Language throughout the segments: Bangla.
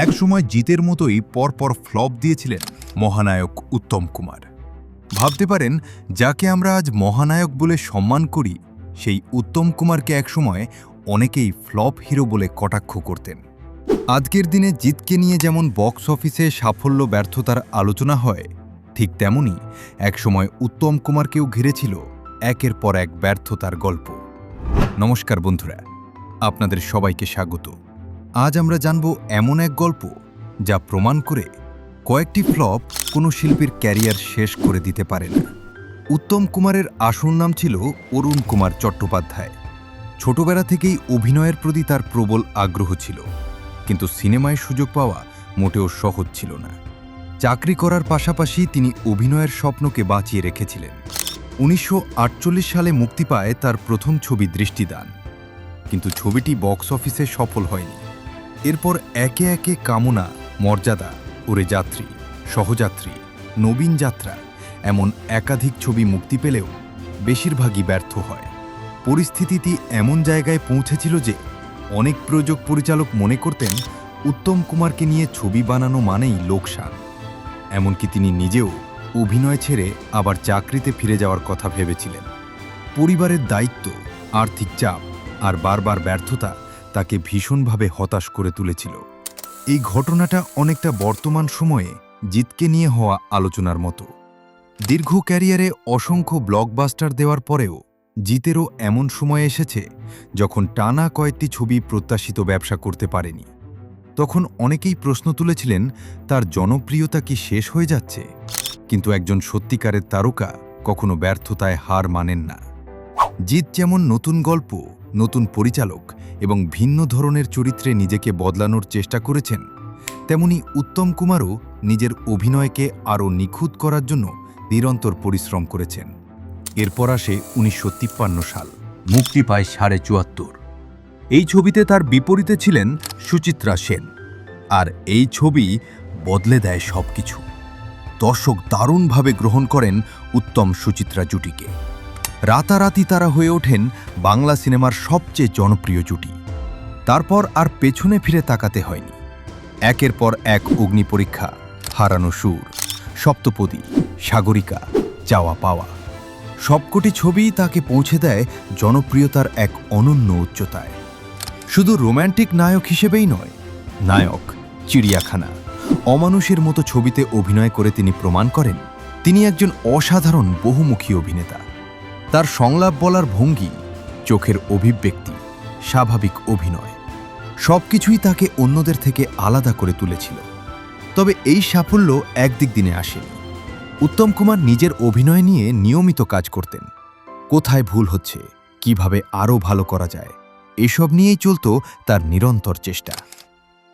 একসময় জিতের মতোই পরপর ফ্লপ দিয়েছিলেন মহানায়ক উত্তম কুমার। ভাবতে পারেন, যাকে আমরা আজ মহানায়ক বলে সম্মান করি, সেই উত্তম কুমারকে একসময় অনেকেই ফ্লপ হিরো বলে কটাক্ষ করতেন। আজকের দিনে জিতকে নিয়ে যেমন বক্স অফিসে সাফল্য ব্যর্থতার আলোচনা হয়, ঠিক তেমনি একসময় উত্তম কুমারকেও ঘিরেছিল একের পর এক ব্যর্থতার গল্প। নমস্কার বন্ধুরা, আপনাদের সবাইকে স্বাগত। আজ আমরা জানব এমন এক গল্প যা প্রমাণ করে কয়েকটি ফ্লপ কোনো শিল্পীর ক্যারিয়ার শেষ করে দিতে পারে না। উত্তম কুমারের আসল নাম ছিল অরুণ কুমার চট্টোপাধ্যায়। ছোটবেলা থেকেই অভিনয়ের প্রতি তার প্রবল আগ্রহ ছিল, কিন্তু সিনেমায় সুযোগ পাওয়া মোটেও সহজ ছিল না। চাকরি করার পাশাপাশি তিনি অভিনয়ের স্বপ্নকে বাঁচিয়ে রেখেছিলেন। 1948 সালে মুক্তি পায় তার প্রথম ছবি দৃষ্টিদান, কিন্তু ছবিটি বক্স অফিসে সফল হয়নি। এরপর একে একে কামনা, মর্যাদা, ওরে যাত্রী, সহযাত্রী, নবীন যাত্রা এমন একাধিক ছবি মুক্তি পেলেও বেশিরভাগই ব্যর্থ হয়। পরিস্থিতিটি এমন জায়গায় পৌঁছেছিল যে অনেক প্রযোজক পরিচালক মনে করতেন উত্তম কুমারকে নিয়ে ছবি বানানো মানেই লোকসান। এমনকি তিনি নিজেও অভিনয় ছেড়ে আবার চাকরিতে ফিরে যাওয়ার কথা ভেবেছিলেন। পরিবারের দায়িত্ব, আর্থিক চাপ আর বারবার ব্যর্থতা তাকে ভীষণভাবে হতাশ করে তুলেছিল। এই ঘটনাটা অনেকটা বর্তমান সময়ে জিতকে নিয়ে হওয়া আলোচনার মতো। দীর্ঘ ক্যারিয়ারে অসংখ্য ব্লকবাস্টার দেওয়ার পরেও জিতেরও এমন সময় এসেছে যখন টানা কয়েকটি ছবি প্রত্যাশিত ব্যবসা করতে পারেনি। তখন অনেকেই প্রশ্ন তুলেছিলেন, তার জনপ্রিয়তা কি শেষ হয়ে যাচ্ছে? কিন্তু একজন সত্যিকারের তারকা কখনো ব্যর্থতায় হার মানেন না। জিত যেমন নতুন গল্প, নতুন পরিচালক এবং ভিন্ন ধরনের চরিত্রে নিজেকে বদলানোর চেষ্টা করেছেন, তেমনি উত্তম কুমারও নিজের অভিনয়কে আরও নিখুঁত করার জন্য নিরন্তর পরিশ্রম করেছেন। এরপর আসে 1953 সাল, মুক্তি পায় 74.5। এই ছবিতে তার বিপরীতে ছিলেন সুচিত্রা সেন, আর এই ছবি বদলে দেয় সবকিছু। দর্শক দারুণভাবে গ্রহণ করেন উত্তম সুচিত্রা জুটিকে। রাতারাতি তারা হয়ে ওঠেন বাংলা সিনেমার সবচেয়ে জনপ্রিয় জুটি। তারপর আর পেছনে ফিরে তাকাতে হয়নি। একের পর এক অগ্নিপরীক্ষা, হারানো সুর, সপ্তপদী, সাগরিকা, চাওয়া পাওয়া, সবকটি ছবিই তাকে পৌঁছে দেয় জনপ্রিয়তার এক অনন্য উচ্চতায়। শুধু রোম্যান্টিক নায়ক হিসেবেই নয়, নায়ক, চিড়িয়াখানা, অমানুষের মতো ছবিতে অভিনয় করে তিনি প্রমাণ করেন তিনি একজন অসাধারণ বহুমুখী অভিনেতা। তার সংলাপ বলার ভঙ্গি, চোখের অভিব্যক্তি, স্বাভাবিক অভিনয় সবকিছুই তাকে অন্যদের থেকে আলাদা করে তুলেছিল। তবে এই সাফল্য একদিক দিনে আসেনি। উত্তম কুমার নিজের অভিনয় নিয়ে নিয়মিত কাজ করতেন। কোথায় ভুল হচ্ছে, কিভাবে আরও ভালো করা যায়, এসব নিয়েই চলত তার নিরন্তর চেষ্টা।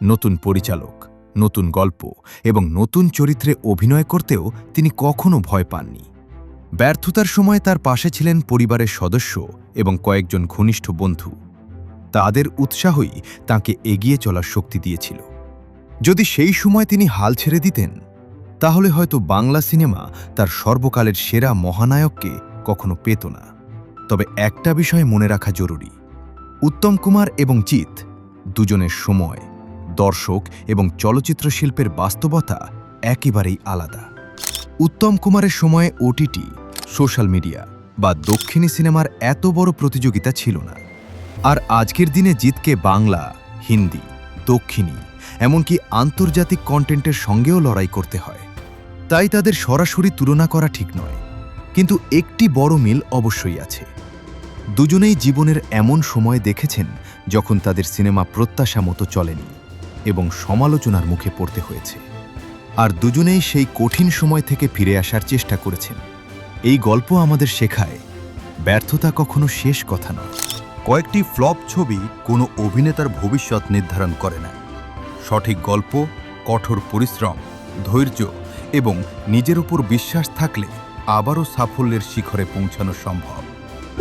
নতুন পরিচালক, নতুন গল্প এবং নতুন চরিত্রে অভিনয় করতেও তিনি কখনো ভয় পাননি। ব্যর্থতার সময় তার পাশে ছিলেন পরিবারের সদস্য এবং কয়েকজন ঘনিষ্ঠ বন্ধু। তাদের উৎসাহই তাকে এগিয়ে চলার শক্তি দিয়েছিল। যদি সেই সময় তিনি হাল ছেড়ে দিতেন, তাহলে হয়তো বাংলা সিনেমা তার সর্বকালের সেরা মহানায়ককে কখনো পেত না। তবে একটা বিষয় মনে রাখা জরুরি, উত্তম কুমার এবং জিত দুজনের সময়, দর্শক এবং চলচ্চিত্র শিল্পের বাস্তবতা একেবারেই আলাদা। উত্তম কুমারের সময়ে ওটিটি, সোশ্যাল মিডিয়া বা দক্ষিণী সিনেমার এত বড় প্রতিযোগিতা ছিল না। আর আজকের দিনে জিতকে বাংলা, হিন্দি, দক্ষিণী এমনকি আন্তর্জাতিক কন্টেন্টের সঙ্গেও লড়াই করতে হয়। তাই তাদের সরাসরি তুলনা করা ঠিক নয়। কিন্তু একটি বড় মিল অবশ্যই আছে, দুজনেই জীবনের এমন সময় দেখেছেন যখন তাদের সিনেমা প্রত্যাশা মতো চলেনি এবং সমালোচনার মুখে পড়তে হয়েছে। আর দুজনেই সেই কঠিন সময় থেকে ফিরে আসার চেষ্টা করেছেন। এই গল্প আমাদের শেখায়, ব্যর্থতা কখনো শেষ কথা নয়। কয়েকটি ফ্লপ ছবি কোনো অভিনেতার ভবিষ্যৎ নির্ধারণ করে না। সঠিক গল্প, কঠোর পরিশ্রম, ধৈর্য এবং নিজের উপর বিশ্বাস থাকলে আবারও সাফল্যের শিখরে পৌঁছানো সম্ভব।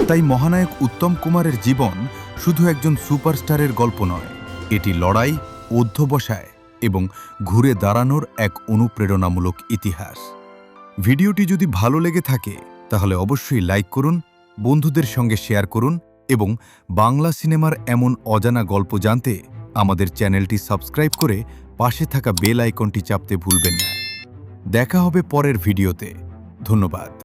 তাই মহানায়ক উত্তম কুমারের জীবন শুধু একজন সুপারস্টারের গল্প নয়, এটি লড়াই, অধ্যবসায় এবং ঘুরে দাঁড়ানোর এক অনুপ্রেরণামূলক ইতিহাস। ভিডিওটি যদি ভালো লেগে থাকে তাহলে অবশ্যই লাইক করুন, বন্ধুদের সঙ্গে শেয়ার করুন এবং বাংলা সিনেমার এমন অজানা গল্প জানতে আমাদের চ্যানেলটি সাবস্ক্রাইব করে পাশে থাকা বেল আইকনটি চাপতে ভুলবেন না। দেখা হবে পরের ভিডিওতে। ধন্যবাদ।